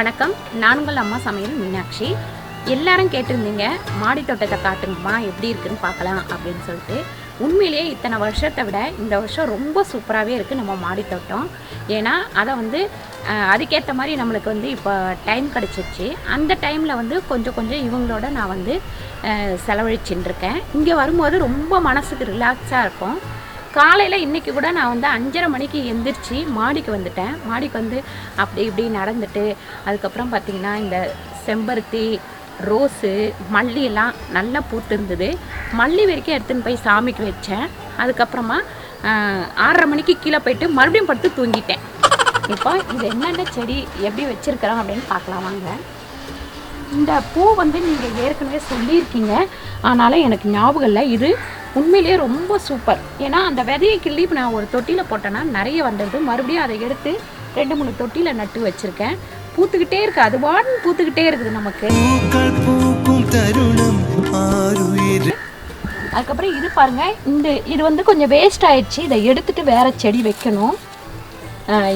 வணக்கம். நான் உங்கள் அம்மா சமையல் மீனாட்சி. எல்லாரும் கேட்டிருந்தீங்க மாடி தோட்டத்தை காட்டுங்கம்மா எப்படி இருக்குன்னு பார்க்கலாம் அப்படின்னு சொல்லிட்டு. உண்மையிலேயே இத்தனை வருஷத்தை விட இந்த வருஷம் ரொம்ப சூப்பராகவே இருக்குது நம்ம மாடி தோட்டம். ஏன்னா அதை அதுக்கேற்ற மாதிரி நம்மளுக்கு இப்போ டைம் கிடச்சிருச்சு. அந்த டைமில் கொஞ்சம் இவங்களோட நான் செலவழிச்சுட்டு இருக்கேன். இங்கே வரும்போது ரொம்ப மனசுக்கு ரிலாக்ஸாக இருக்கும். காலையில் இன்றைக்கி கூட நான் 5:30 மணிக்கு எந்திரிச்சு மாடிக்கு வந்துட்டேன். மாடிக்கு அப்படி இப்படி நடந்துட்டு அதுக்கப்புறம் பார்த்திங்கன்னா இந்த செம்பருத்தி, ரோஸு, மல்லியெல்லாம் நல்லா பூத்து இருந்தது. மல்லி வரைக்கும் எடுத்துன்னு போய் சாமிக்கு வச்சேன். அதுக்கப்புறமா 6:30 மணிக்கு கீழே போயிட்டு மறுபடியும் படுத்து தூங்கிட்டேன். இப்போ இது என்னென்ன செடி எப்படி வச்சுருக்கிறோம் அப்படின்னு பார்க்கலாம் வாங்க. இந்த பூ நீங்கள் ஏற்கனவே சொல்லியிருக்கீங்க, ஆனாலும் எனக்கு ஞாபகம் இல்லை. இது உண்மையிலேயே ரொம்ப சூப்பர். ஏன்னா அந்த விதையை கிள்ளி இப்போ நான் ஒரு தொட்டியில் போட்டேன்னா நிறைய வந்துடுது. மறுபடியும் அதை எடுத்து 2-3 தொட்டியில் நட்டு வச்சுருக்கேன். பூத்துக்கிட்டே இருக்குது, அது பாட்டு பூத்துக்கிட்டே இருக்குது நமக்கு. அதுக்கப்புறம் இது பாருங்கள், இது கொஞ்சம் வேஸ்ட் ஆயிடுச்சு. இதை எடுத்துகிட்டு வேறு செடி வைக்கணும்.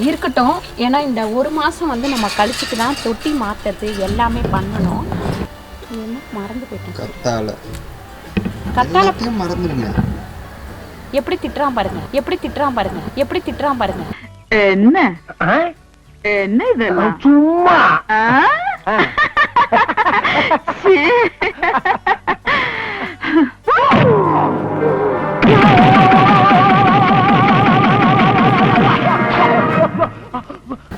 இருக்கட்டும், ஏன்னா இந்த ஒரு மாதம் நம்ம கழிச்சுட்டு தான் தொட்டி மாற்றுறது எல்லாமே பண்ணணும். என்ன மறந்து போயிட்டேன். கத்தாழை மறந்துடுங்க. எப்படி திட்டுறான் பாருங்க. என்ன இதெல்லாம் சும்மா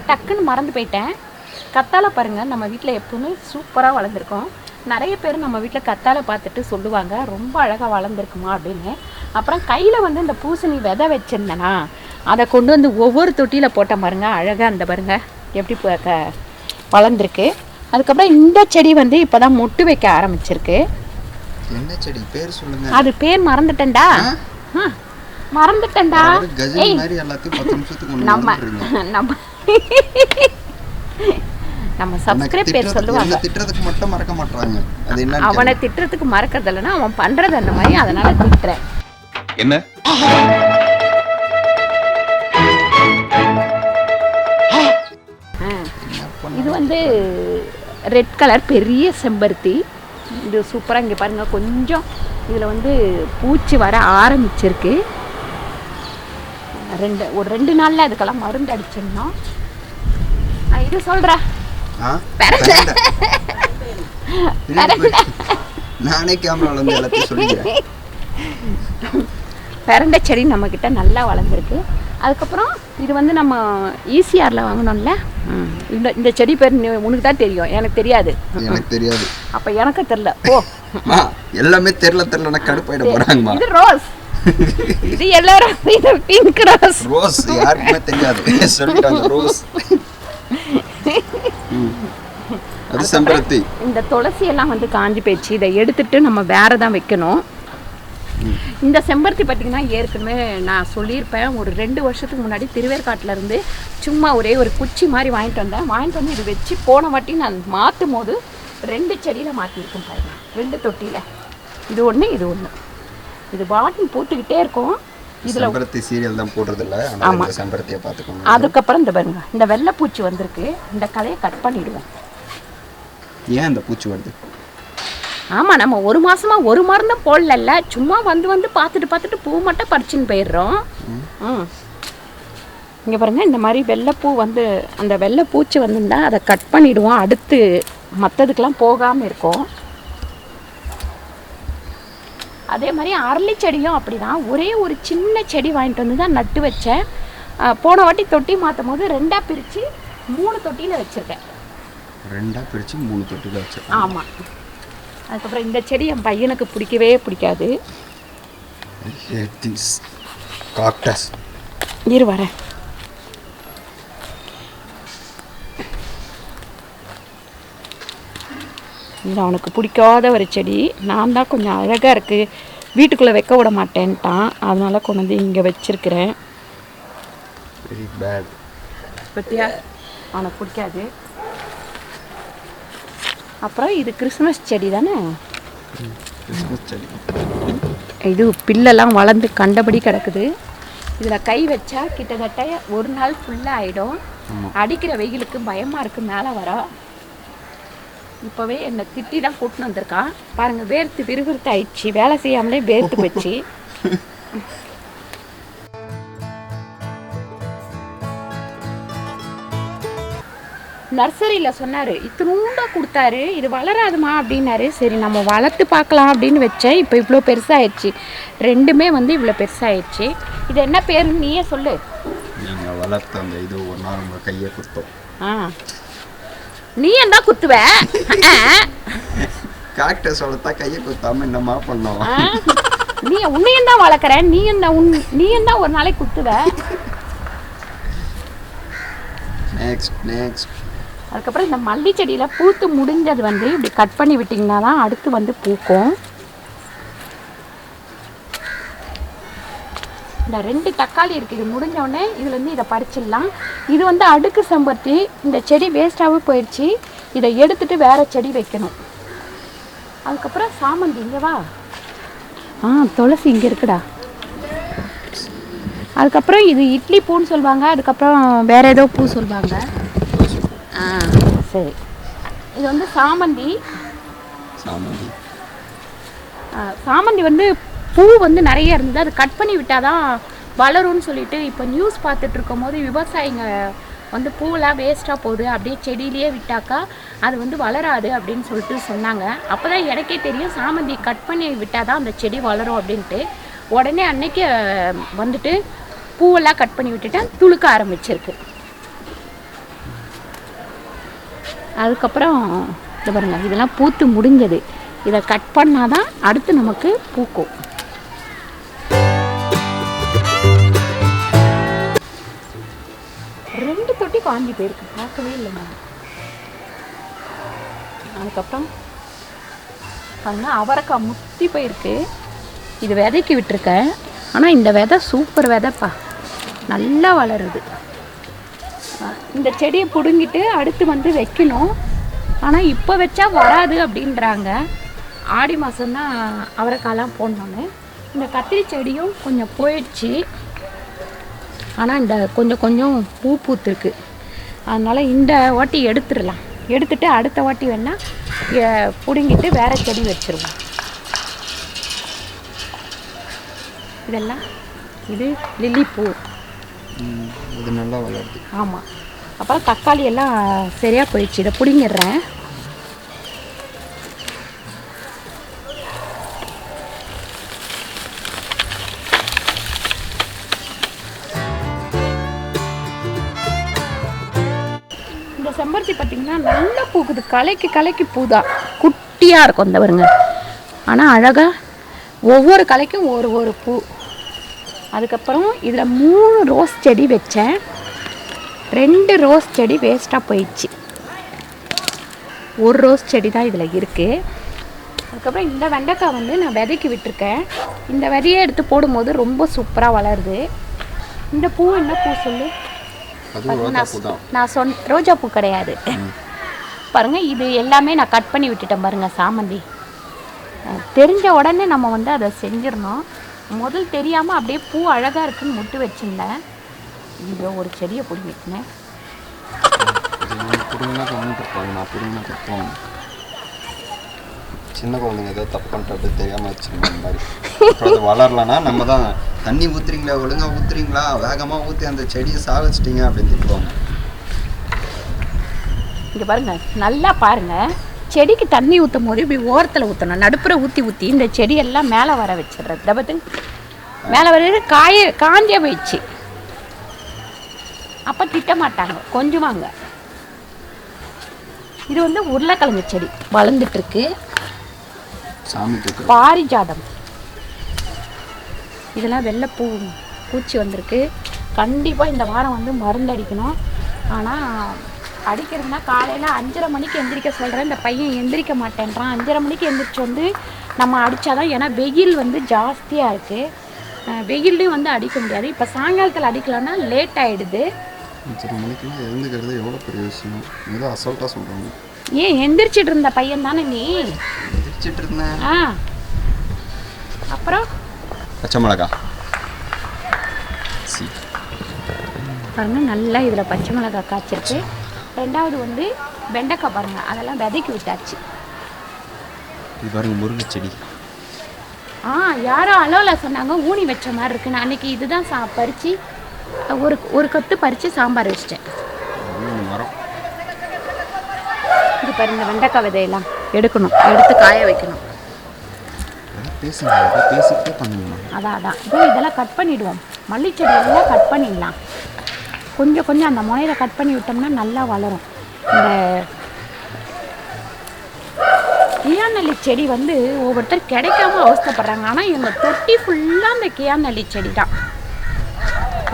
டக்குன்னு மறந்து போயிட்டேன். கத்தாழை பாருங்க, நம்ம வீட்டில் எப்பவுமே சூப்பராக வளர்ந்துருக்கோம். நிறைய பேர் நம்ம வீட்டில் கத்தாழை பார்த்துட்டு சொல்லுவாங்க ரொம்ப அழகாக வளர்ந்துருக்குமா அப்படின்னு. அப்புறம் கையில் இந்த பூசணி விதை வச்சுருந்தேனா அதை கொண்டு ஒவ்வொரு தொட்டியில் போட்ட பாருங்க, அழகாக அந்த பாருங்க எப்படி வளர்ந்துருக்கு. அதுக்கப்புறம் இந்த செடி இப்போ தான் மொட்டு வைக்க ஆரம்பிச்சிருக்கு. என்ன செடி பேர் சொல்லுங்க? அது பேர் மறந்துட்டேன்டா. நம்ம சப்ஸ்கிரைப் பேர் சொல்லுவாங்க. திட்டுறதுக்கு மட்டும் மறக்க மாட்டாங்க. அது என்ன? அவனை திட்டுறதுக்கு மறக்கிறது இல்லைன்னா அவன் பண்றது அந்த மாதிரி, அதனால திட்டுறேன். என்ன இது ரெட் கலர் பெரிய செம்பருத்தி. இது சூப்பராக இங்கே பாருங்க, கொஞ்சம் இதில் பூச்சி வர ஆரம்பிச்சிருக்கு. ஒரு 2 நாளில் அதுக்கெல்லாம் மருந்து அடிச்சிடணும். இது சொல்கிறேன், நானே கேமரால எல்லாத்தையும் சொல்லிக்கிறேன். பெரண்டை செடி நம்மக்கிட்ட நல்லா வளர்ந்துருக்கு. அதுக்கப்புறம் இது நம்ம ஈசிஆரில் வாங்கினோம்ல, இந்த செடி பேர் உனக்கு தான் தெரியும், எனக்கு தெரியாது. அப்போ எனக்கு தெரியல. ஓ எல்லாமே தெரியலன்னா கடுப்பாயிட போறாங்கம்மா. இது ரோஸ், இது எல்லாரும் இது பிங்க் ரோஸ் யாருக்குமே தெரியாது சொல்லிட்டாங்க. ரோஸ் அது செம்பருத்தி. இந்த துளசி எல்லாம் காஞ்சி போயிடுச்சு. இதை எடுத்துட்டு நம்ம வேற தான் வைக்கணும். இந்த செம்பருத்தி பார்த்தீங்கன்னா ஏற்கனவே நான் சொல்லியிருப்பேன், ஒரு 2 வருஷத்துக்கு முன்னாடி திருவேற்காட்டில் இருந்து சும்மா ஒரே ஒரு குச்சி மாதிரி வாங்கிட்டு வந்து இது வச்சு போன வாட்டி நான் மாற்றும் போது 2 செடியில் மாற்றிருக்கேன் பாருங்க, 2 தொட்டியில். இது ஒன்று, இது ஒன்று. இது பாட்டில் பூத்துக்கிட்டே இருக்கும். இதில் செம்பருத்தி சீரியல் தான் போடுறது இல்லை. ஆமாம், செம்பருத்தியை பார்த்துக்கோங்க. அதுக்கப்புறம் இந்த பாருங்க, இந்த வெள்ளைப்பூச்சி வந்திருக்கு. இந்த கலையை கட் பண்ணிவிடுவேன். ஏன் இந்த பூச்சி வருது? ஆமாம், நம்ம ஒரு மாதமாக ஒரு மருந்தும் போடல, சும்மா வந்து பார்த்துட்டு பூ மட்டும் பறிச்சுன்னு போயிடுறோம். இங்கே பாருங்கள், இந்த மாதிரி வெள்ளைப்பூ அந்த வெள்ளைப்பூச்சி வந்திருந்தால் அதை கட் பண்ணிவிடுவோம். அடுத்து மற்றதுக்கெலாம் போகாமல் இருக்கும். அதே மாதிரி அரளி செடியும் அப்படி தான். ஒரே ஒரு சின்ன செடி வாங்கிட்டு வந்து தான் நட்டு வச்சேன். போன வாட்டி தொட்டி மாற்றும் போது 2ஆக பிரித்து 3 தொட்டியில் வச்சுருக்கேன். 2ஆக பிரித்து 3 தொட்டியில் வச்சுருக்கேன். ஆமாம். அதுக்கப்புறம் இந்த செடி என் பையனுக்கு பிடிக்கவே பிடிக்காது. இரு வரேன். இது அவனுக்கு பிடிக்காத ஒரு செடி. நான் தான் கொஞ்சம் அழகாக இருக்குது, வீட்டுக்குள்ளே வைக்க விட மாட்டேன்ட்டான். அதனால கொண்டு இங்கே வச்சிருக்கிறேன். பத்தியா, அவனுக்கு பிடிக்காது. அப்புறம் இது கிறிஸ்மஸ் செடி தானே. இது பில்லெல்லாம் வளர்ந்து கண்டபடி கிடக்குது. இதில் கை வச்சா கிட்டத்தட்ட ஒரு நாள் ஃபுல்லாக ஆகிடும். அடிக்கிற வெயிலுக்கு பயமாக இருக்குது மேலே வர. இப்போவே என்னை திட்டி தான் கூட்டின்னு வந்திருக்கான் பாருங்கள். வேர்த்து விறுவிறுத்து ஆயிடுச்சு, வேலை செய்யாமலே வேர்த்து போச்சு. நர்சரியில் சொன்னார், இத்தினூண்டா கொடுத்தாரு, இது வளராதுமா அப்படின்னாரு. சரி நம்ம வளர்த்து பார்க்கலாம் அப்படின்னு வச்சேன். இப்போ இவ்வளோ பெருசாகிடுச்சு, ரெண்டுமே வந்து இவ்வளோ பெருசாகிடுச்சு. இது என்ன பேருன்னு நீயே சொல்லு. நீங்கள் வளர்த்த அந்த இது ஒரு நாள் உங்கள் கையை கொடுத்தோம். நீ என்ன குத்துவ? காக்டஸ் வளர்த்தா கையை குத்தாம என்னமா பண்ணோம்? நீ உன்னையும் தான் வளர்க்குற, நீயும் தான் ஒரு நாளைக்கு குத்துவ. நெக்ஸ்ட் அதுக்கப்புறம் இந்த மல்லி செடியில் பூத்து முடிஞ்சது வந்து இப்படி கட் பண்ணி விட்டிங்கன்னா தான் அடுத்து வந்து பூக்கும். இந்த 2 தக்காளி இருக்குது, இது முடிஞ்சோடனே இதுலேருந்து இதை பறிச்சிடலாம். இது வந்து அடுக்கு செம்பருத்தி, இந்த செடி வேஸ்ட்டாகவே போயிடுச்சு. இதை எடுத்துகிட்டு வேறு செடி வைக்கணும். அதுக்கப்புறம் சாமந்தி இங்கே வா. துளசி இங்கே இருக்குடா. அதுக்கப்புறம் இது இட்லி பூன்னு சொல்லுவாங்க, அதுக்கப்புறம் வேறு ஏதோ பூ சொல்லுவாங்க. சரி, இது வந்து சாமந்தி. சாமந்தி வந்து பூ வந்து நிறைய இருந்தது, அது கட் பண்ணி விட்டால் தான் வளரும்னு சொல்லிட்டு இப்போ நியூஸ் பார்த்துட்டு இருக்கும் போது விவசாயிங்க வந்து பூவெல்லாம் வேஸ்ட்டாக போகுது, அப்படியே செடியிலேயே விட்டாக்கா அது வந்து வளராது அப்படின்னு சொல்லிட்டு சொன்னாங்க. அப்போ தான் எனக்கே தெரியும் சாமந்தி கட் பண்ணி விட்டால் தான் அந்த செடி வளரும் அப்படின்ட்டு. உடனே அன்னைக்கு வந்துட்டு பூவெல்லாம் கட் பண்ணி விட்டுட்டேன், துளுக்க ஆரம்பிச்சிருக்கு. அதுக்கப்புறம் இது பாருங்க, இதெல்லாம் பூத்து முடிஞ்சது. இதை கட் பண்ணால் தான் அடுத்து நமக்கு பூக்கும். ரெண்டு தொட்டி காஞ்சி போயிருக்கு, பார்க்கவே இல்லைங்க. அதுக்கப்புறம் பாருங்க, அவரைக்காய் முத்தி போயிருக்கு. இது விதைக்கு விட்டுருக்கேன், ஆனால் இந்த விதை சூப்பர் விதைப்பா, நல்லா வளருது. இந்த செடியை பிடுங்கிட்டு அடுத்து வந்து வைக்கணும். ஆனால் இப்போ வச்சா வராது அப்படின்றாங்க. ஆடி மாதம்தான் அவரைக்காயெல்லாம் போடணுன்னு. இந்த கத்திரி செடியும் கொஞ்சம் போயிடுச்சு, ஆனால் இந்த கொஞ்சம் பூ பூத்துருக்கு. அதனால் இந்த வாட்டி எடுத்துடலாம். எடுத்துட்டு அடுத்த வாட்டி வேணால் பிடுங்கிட்டு வேறு செடி வச்சுருவோம். இதெல்லாம் இது லில்லி பூ, இது நல்லா வளருது. ஆமாம். அப்புறம் தக்காளி எல்லாம் சரியாக போயிடுச்சு, இதை பிடிங்கிடுறேன். இந்த செம்பருத்தி பார்த்திங்கன்னா நல்லா பூக்குது, கலைக்கு பூதான், குட்டியாக இருக்கும் இந்த வருங்க. ஆனால் அழகாக ஒவ்வொரு கலைக்கும் ஒரு பூ. அதுக்கப்புறம் இதில் 3 ரோஸ் செடி வச்சேன், 2 ரோஸ் செடி வேஸ்ட்டாக போயிடுச்சு. 1 ரோஸ் செடி தான் இதில் இருக்குது. அதுக்கப்புறம் இந்த வெண்டைக்காய் வந்து நான் விதைக்கு விட்டுருக்கேன். இந்த விதையை எடுத்து போடும்போது ரொம்ப சூப்பராக வளருது. இந்த பூ என்ன பூ சொல்லு? நான் ரோஜா பூ கிடையாது பாருங்கள். இது எல்லாமே நான் கட் பண்ணி விட்டுட்டேன் பாருங்கள். சாமந்தி தெரிஞ்ச உடனே நம்ம வந்து அதை செஞ்சிடணும். முதல் தெரியாமல் அப்படியே பூ அழகாக இருக்குன்னு முட்டு வச்சுருந்தேன். இங்கே ஒரு செடியை பிடிங்கிட்டேன். சின்ன குழந்தைங்க ஏதோ தப்பு பண்ணுறது தெரியாமல் வச்சுருந்த மாதிரி. அது வளரலன்னா நம்ம தான் தண்ணி ஊற்றுறீங்களா, ஒழுங்காக ஊற்றுறீங்களா, வேகமாக ஊற்றி அந்த செடியை சாவிச்சிட்டிங்க அப்படின்னு திட்டுவாங்க. இங்கே பாருங்கள், நல்லா பாருங்கள். செடிக்கு தண்ணி ஊற்றும் போது இப்படி ஓரத்தில் ஊற்றணும், நடுப்புற ஊற்றி இந்த செடியெல்லாம் மேலே வர வச்சிடுறது. இதை பார்த்து மேலே வர காஞ்சே போயிடுச்சு. அப்போ திட்ட மாட்டாங்க, கொஞ்சுவாங்க. இது வந்து உருளைக்கிழங்கு செடி வளர்ந்துட்டுருக்கு, பாரிஜாதம். இதெல்லாம் வெள்ளைப்பூ பூச்சி வந்திருக்கு. கண்டிப்பாக இந்த வாரம் வந்து மருந்து அடிக்கணும். ஆனால் அடிக்கிறதுனா காலையில் 5:30 மணிக்கு எந்திரிக்க சொல்கிறேன். இந்த பையன் எந்திரிக்க மாட்டேன்றான். 5:30 மணிக்கு எந்திரிச்சு வந்து நம்ம அடித்தாதான், ஏன்னா வெயில் வந்து ஜாஸ்தியாக இருக்குது. வெயில்லையும் வந்து அடிக்க முடியாது. இப்போ சாயங்காலத்தில் அடிக்கலான்னா லேட் ஆகிடுது. 5:30 மணிக்கெல்லாம் எழுந்துக்கிறது எவ்வளோ பெரிய விஷயம், ஏதோ அசால்ட்டாக சொல்கிறாங்க. ஏன் எந்திரிச்சிட்டு இருந்த பையன் தானே நீ? எந்திரிச்சிட்டு இருந்தேன். அப்புறம் பச்சை மிளகா பாருங்கள் நல்லா இதில் பச்சை மிளகாய் காய்ச்சிருக்கு. ரெண்டாவது வந்து வெண்டைக்காய் பாருங்கள், அதெல்லாம் விதைக்கி விட்டாச்சு. இது பாருங்க முருங்கை செடி. யாரோ அளவில் சொன்னாங்க ஊனி வச்ச மாதிரி இருக்குன்னு. அன்றைக்கி இதுதான் பறித்து ஒரு கொத்து பறித்து சாம்பார் வச்சிட்டேன். மரம் இது பாருங்க வெண்டைக்காய் விதையெல்லாம் எடுக்கணும், எடுத்து காய வைக்கணும். பேசிக்கிட்டே பண்ணுவோம். அதான் இதெல்லாம் கட் பண்ணிவிடுவோம். மல்லிச்செடி எல்லாம் கட் பண்ணிடலாம். கொஞ்சம் கொஞ்சம் அந்த முனையில் கட் பண்ணி விட்டோம்னா நல்லா வளரும். இந்த கியாநெல்லி செடி வந்து ஒவ்வொருத்தர் கிடைக்காம அவஸ்தைப்படுறாங்க. ஆனால் எங்கள் தொட்டி ஃபுல்லாக அந்த கியாநெல்லி செடி தான்.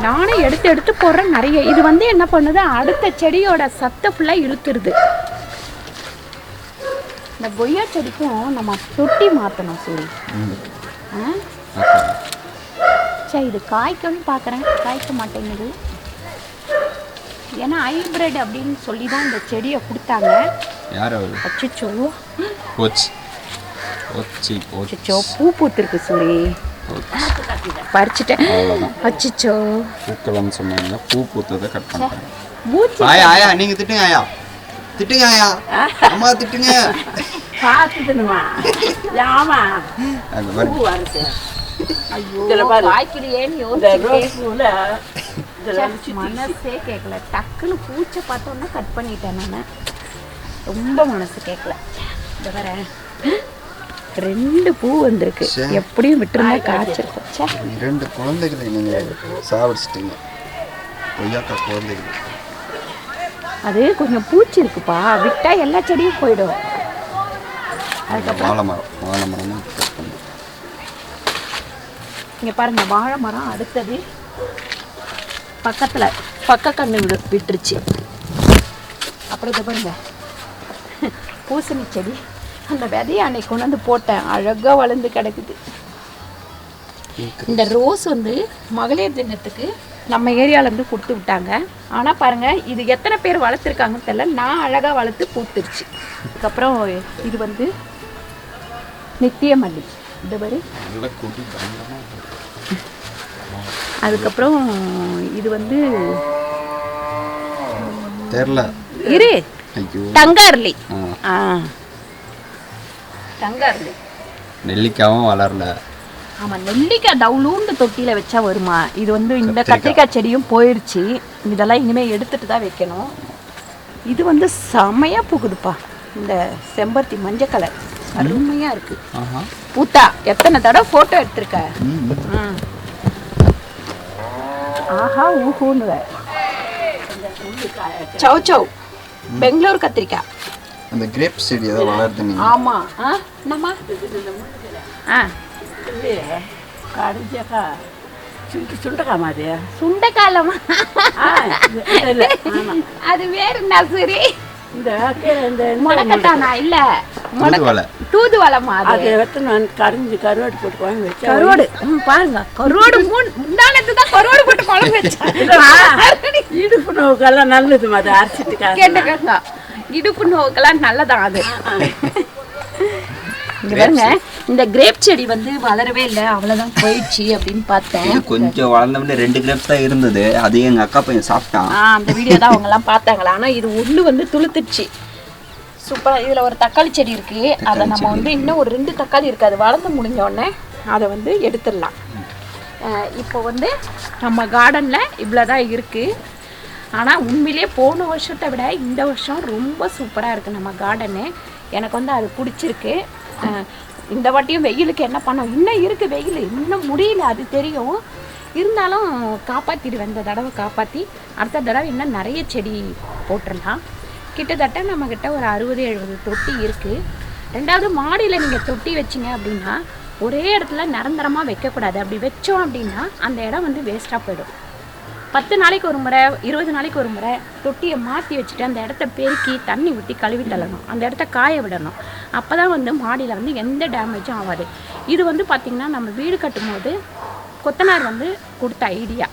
நானே எடுத்து போடுறேன் நிறைய. இது வந்து என்ன பண்ணுது, அடுத்த செடியோட சத்தை ஃபுல்லாக இழுத்துருது. இந்த கொய்யா செடிக்கும் நம்ம தொட்டி மாற்றணும் சரி. சரி இது காய்க்கும்னு பார்க்குறேன், காய்க்க மாட்டேங்குது. ஏன்னா ஹைப்ரிட் அப்படின்னு சொல்லி தான் இந்த செடியை கொடுத்தாங்க. அச்சோ பூ பூத்துருக்கு சூரி, பறிச்சுட்டேன். அச்சோ பூக்கலன்னு சொன்னாங்க, பூ பூத்ததை கட் பண்ணிட்டேன். ஆயா நீங்க திட்டுங்க, ஆயா திட்டுங்க, ஆயா அம்மா திட்டுங்க. பார்த்துட்டுமா ஆமா மனசே கேட்கல. டக்குன்னு பூச்சை பார்த்தோன்னா கட் பண்ணிட்டேன். நான் ரொம்ப மனசு கேட்கல. இந்த வர 2 பூ வந்திருக்கு, எப்படியும் விட்டுருந்தா காய்ச்சிருக்கும். 2 குழந்தைகளை நீங்க சாவடிச்சிட்டீங்க. கொய்யாக்கா குழந்தைகள் அது கொஞ்சம் பூச்சி இருக்குப்பா, விட்டா எல்லா செடியும் போயிடும். அதுக்கப்புறம் வாழை மரம் இங்கே பாருங்க வாழை மரம். அடுத்தது பக்கத்தில் பக்கக்கண்ணு விட்டுருச்சு. அப்புறம் இதை பாருங்க பூசணி செடி. அந்த விதையை அன்னைக்கு கொண்டு வந்து போட்டேன், அழகாக வளர்ந்து கிடக்குது. இந்த ரோஸ் வந்து மகளிர் தினத்துக்கு நம்ம ஏரியாவிலேருந்து கொடுத்து விட்டாங்க. ஆனால் பாருங்கள் இது எத்தனை பேர் வளர்த்துருக்காங்கன்னு தெரியல, நான் அழகாக வளர்த்து பூத்துருச்சு. அதுக்கப்புறம் இது வந்து நித்திய மல்லி. இந்த மாதிரி அதுக்கப்புறம் இது வந்து தெரியல இரு தங்கார்லி. தங்கார்லி நெல்லிக்காவும் வளரல. ஆமாம் நெல்லிக்காய் டவுலூண்டு தொட்டியில் வச்சா வருமா. இது வந்து இந்த கத்திரிக்காய் செடியும் போயிடுச்சு. இதெல்லாம் இனிமேல் எடுத்துகிட்டு தான் வைக்கணும். இது வந்து செம்மையாக பூக்குதுப்பா. இந்த செம்பருத்தி மஞ்சள் கலர் அருமையாக இருக்குது. பூத்தா எத்தனை தடவை ஃபோட்டோ எடுத்திருக்க. ஆஹா ஊஹூன்னு சௌ சௌ பெங்களூர் கத்திரிக்காய். அந்த கிரேப் செடி ஏதோ வளருது. ஆமாம் என்னம்மா சுண்டைக்காலமா அது வேறு நசுரி. முடக்கட்டானா இல்ல தூதுவளமா அது கரிஞ்சு கருவாடு போட்டு குழம்பு வச்சு. கருவாடு பாருங்க, கருவாடு முந்தானத்து தான் கருவாடு போட்டு குழம்பு வச்சா. இடுப்பு நோவுக்கெல்லாம் நல்லது. அது அரைச்சிட்டு கேட்டுக்கங்க, இடுப்பு நோவுக்கெல்லாம் நல்லதான் அது. இங்க பாருங்க இந்த கிரேப் செடி வந்து வளரவே இல்லை, அவ்வளோதான் போயிடுச்சு அப்படின்னு பார்த்தேன். கொஞ்சம் வளர்ந்தவொடனே 2 கிரேப்ஸ் தான் இருந்தது, அதையும் எங்கள் அக்கா பையன் சாப்பிட்டான். அந்த வீடியோ தான் அவங்கெல்லாம் பார்த்தாங்களா. ஆனால் இது ஒன்று வந்து துளுத்துடுச்சு சூப்பராக. இதில் ஒரு தக்காளி செடி இருக்குது, அதை நம்ம வந்து இன்னும் ஒரு 2 தக்காளி இருக்குது, அது வளர்ந்து முடிஞ்ச உடனே அதை வந்து எடுத்துடலாம். இப்போ வந்து நம்ம கார்டனில் இவ்வளோ தான் இருக்குது. ஆனால் உண்மையிலே போன வருஷத்தை விட இந்த வருஷம் ரொம்ப சூப்பராக இருக்குது நம்ம கார்டனு. எனக்கு வந்து அது பிடிச்சிருக்கு. இந்த வாட்டியும் வெயிலுக்கு என்ன பண்ணோம், இன்னும் இருக்குது வெயில், இன்னும் முடியல அது தெரியும். இருந்தாலும் காப்பாற்றிடுவேன். இந்த தடவை காப்பாற்றி அடுத்த தடவை இன்னும் நிறைய செடி போட்டுடலாம். கிட்டத்தட்ட நம்மக்கிட்ட ஒரு 60-70 தொட்டி இருக்குது. ரெண்டாவது மாடியில் நீங்கள் தொட்டி வச்சிங்க அப்படின்னா ஒரே இடத்துல நிரந்தரமாக வைக்கக்கூடாது. அப்படி வச்சோம் அப்படின்னா அந்த இடம் வந்து வேஸ்ட்டாக போயிடும். 10 நாளைக்கு ஒரு முறை 20 நாளைக்கு ஒரு முறை தொட்டியை மாற்றி வச்சுட்டு அந்த இடத்த பெருக்கி தண்ணி ஊற்றி கழுவி தள்ளணும், அந்த இடத்த காய விடணும். அப்போ தான் வந்து மாடியில் வந்து எந்த டேமேஜும் ஆகாது. இது வந்து பார்த்திங்கன்னா நம்ம வீடு கட்டும்போது கொத்தனார் வந்து கொடுத்த ஐடியா.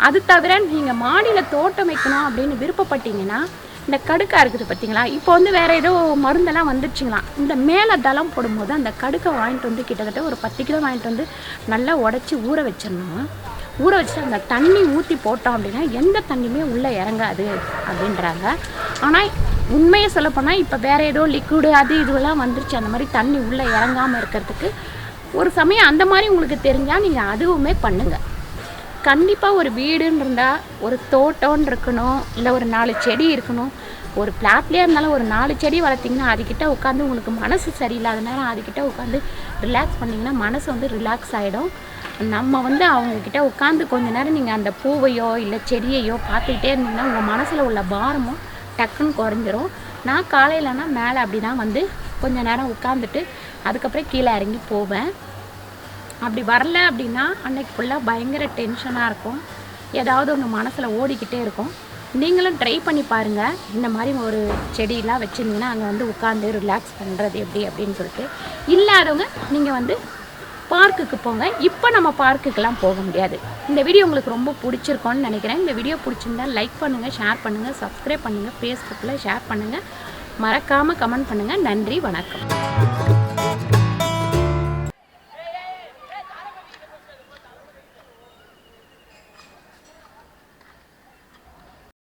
அது தவிர நீங்கள் மாடியில் தோட்டம் வைக்கணும் அப்படின்னு விருப்பப்பட்டீங்கன்னா இந்த கடுக்கா இருக்குது பார்த்தீங்களா, இப்போ வந்து வேறு ஏதோ மருந்தெல்லாம் வந்துடுச்சுங்களாம். இந்த மேலே தளம் போடும்போது அந்த கடுக்கை வாங்கிட்டு வந்து கிட்டத்தட்ட ஒரு 10 கிலோ வாங்கிட்டு வந்து நல்லா உடச்சி ஊற வச்சிடணும். ஊற வச்சுட்டு அந்த தண்ணி ஊற்றி போட்டோம் அப்படின்னா எந்த தண்ணியுமே உள்ளே இறங்காது அப்படின்றாங்க. ஆனால் உண்மையை சொல்லப்போனால் இப்போ வேறு ஏதோ லிக்விடு அது இதுவெல்லாம் வந்துருச்சு. அந்த மாதிரி தண்ணி உள்ளே இறங்காமல் இருக்கிறதுக்கு ஒரு சமயம் அந்த மாதிரி உங்களுக்கு தெரிஞ்சால் நீங்கள் அதுவுமே பண்ணுங்கள். கண்டிப்பாக ஒரு வீடுன்னு இருந்தால் ஒரு தோட்டம்னு இருக்கணும், இல்லை ஒரு 4 செடி இருக்கணும். ஒரு பிளாட்லேயே இருந்தாலும் ஒரு 4 செடி வளர்த்திங்கன்னா அதுக்கிட்ட உட்காந்து உங்களுக்கு மனசு சரியில்லாத நேரம் அதுக்கிட்ட உட்காந்து ரிலாக்ஸ் பண்ணிங்கன்னா மனசு வந்து ரிலாக்ஸ் ஆகிடும். நம்ம வந்து அவங்கக்கிட்ட உட்காந்து கொஞ்ச நேரம் நீங்கள் அந்த பூவையோ இல்லை செடியையோ பார்த்துக்கிட்டே இருந்தீங்கன்னா உங்கள் மனசில் உள்ள பாரமும் டக்குன்னு குறைஞ்சிரும். நான் காலையிலனா மேலே அப்படி தான் வந்து கொஞ்சம் நேரம் உட்காந்துட்டு அதுக்கப்புறம் கீழே இறங்கி போவேன். அப்படி வரல அப்படின்னா அன்னைக்கு ஃபுல்லாக பயங்கர டென்ஷனாக இருக்கும், ஏதாவது ஒன்று மனசில் ஓடிக்கிட்டே இருக்கும். நீங்களும் ட்ரை பண்ணி பாருங்கள். இந்த மாதிரி ஒரு செடியெலாம் வச்சுருந்தீங்கன்னா அங்கே வந்து உட்காந்து ரிலாக்ஸ் பண்ணுறது எப்படி அப்படின்னு சொல்லிட்டு. இல்லாதவங்க நீங்கள் வந்து பார்க்குக்கு போங்க. இப்போ நம்ம பார்க்குக்கெலாம் போக முடியாது. இந்த வீடியோ உங்களுக்கு ரொம்ப பிடிச்சிருக்கோன்னு நினைக்கிறேன். இந்த வீடியோ பிடிச்சிருந்தா லைக் பண்ணுங்கள், ஷேர் பண்ணுங்கள், சப்ஸ்கிரைப் பண்ணுங்கள், ஃபேஸ்புக்கில் ஷேர் பண்ணுங்கள், மறக்காமல் கமெண்ட் பண்ணுங்கள். நன்றி, வணக்கம்.